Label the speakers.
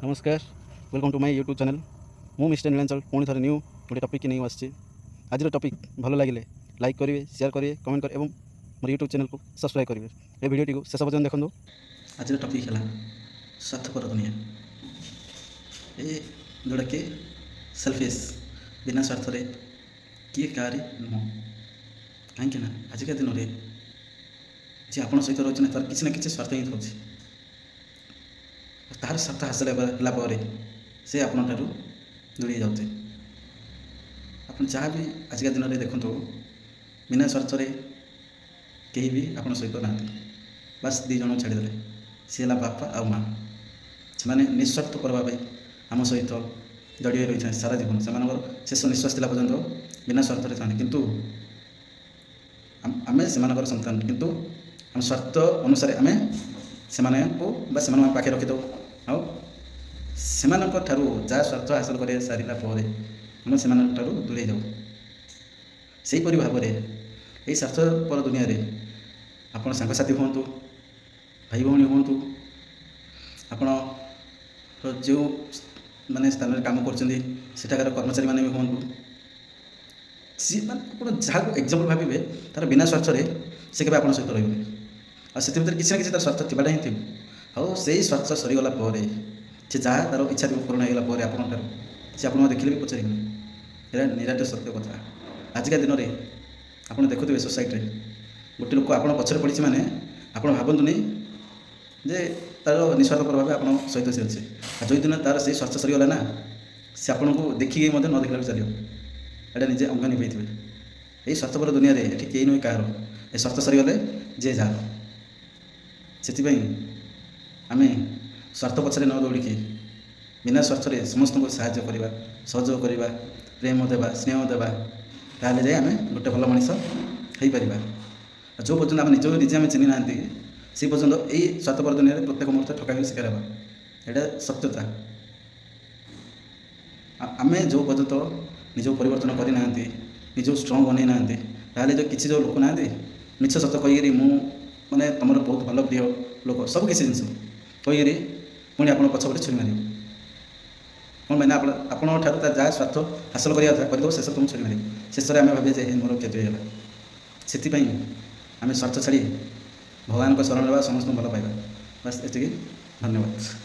Speaker 1: नमस्कार welcome to my YouTube channel मु mister Nilanchal पुणी थे न्यू गोटे टॉपिक नहीं आसी आज टॉपिक भल लगे लाइक करेंगे शेयर करेंगे कमेंट करेंगे मोर यूट्यूब चैनल को सब्सक्राइब करेंगे ये वीडियो को शेष पर्यटन देखो। आज टॉपिक है स्वार्थपर दुनिया ये जोड़ा कि सेल्फिश बिना स्वार्थ किए कारी नुह कहीं आजिका दिन में जी आप सहित रही तार किसी ना कि स्वार्थ ही था तार स्वार्थ हासिल होगा से आपन ठारू दूरी जाऊे आप जहाँ भी आजिका दिन में देखो बिना स्वार्थ कहीं भी आप सहित ना बास दी जन छाड़ीदे सी है बापा आ माँ से निस्वार्थ करवाई आम सहित जड़िए रही था सारा जीवन से शेष निश्वास था पर्यटन बिना स्वार्थ था किंतु आम से संतान किंतु आम स्वार्थ अनुसार आम से पाखे रखीद आ जहाँ स्वार्थ हासिल कर सारा आम से दूरे जाऊ से भाव में यही स्वार्थपर दुनिया रे आपण सांगसाथी हूँ भाई भौणी हूँ आपण जो माने स्थान में काम कर कर्मचारी मैंने भी हूँ सी मैंने जहाँ एग्जाम्पल भावे तार बिना स्वार्थ से केवल आप सहित रही से किसी ना कि स्वार्थ थी ही थी आउ से स्वार्थ सरीगला से जहाँ तार इच्छा पूर्ण होगा आप से आप देखिले भी पचारे यहाँ निराट सत्य कथा आजिका दिन में आप देखुए सोसाइटी गोटे लोक आप पचर पड़ी मैंने आप भावतुनि जे तार निस्वार्थ भाव आप सहित से अच्छे जो दिन तार से स्वार्थ सरीगला ना से आपन को देखिए न देखला चलो यहाँ निजे अंग निभाई यही स्वार्थपर दुनिया रे ये कई नुहे कह स्वार्थ सरीगले जे जार से आम स्वार्थ पछरे न दौड़िकी बिना स्वार्थ समस्त को साहाय्य करवा सहयोग करवा प्रेम देवा स्नेह देवा ताले जाए आम गोटे भल मनीष हो पार जो पर्यटन आम निज निजे आम चिन्ह ना से पर्यटन यही स्वार्थपर दुनिया प्रत्येक मुहूर्त ठकाई शिकार हाँ यहाँ सत्यता आम जो पर्यटन निज परिवर्तन करना निज स्ट्रंग बन ना ताले जो किसी जो लोक ना मिछ सत कहीकि मु माने तुम बहुत भल प्रिय लोक सब किसी जिन कहीकि पुणी आप पछपटे छुरी मार कौन मैंने आपठ जहाँ स्वार्थ हासिल कर शेष तुम छुरी मार शेष में आम भावे मोर क्षति होगा से आम स्वार्थ छाड़ी भगवान को शरण लेवा समस्त भल पाइबा बस ये धन्यवाद।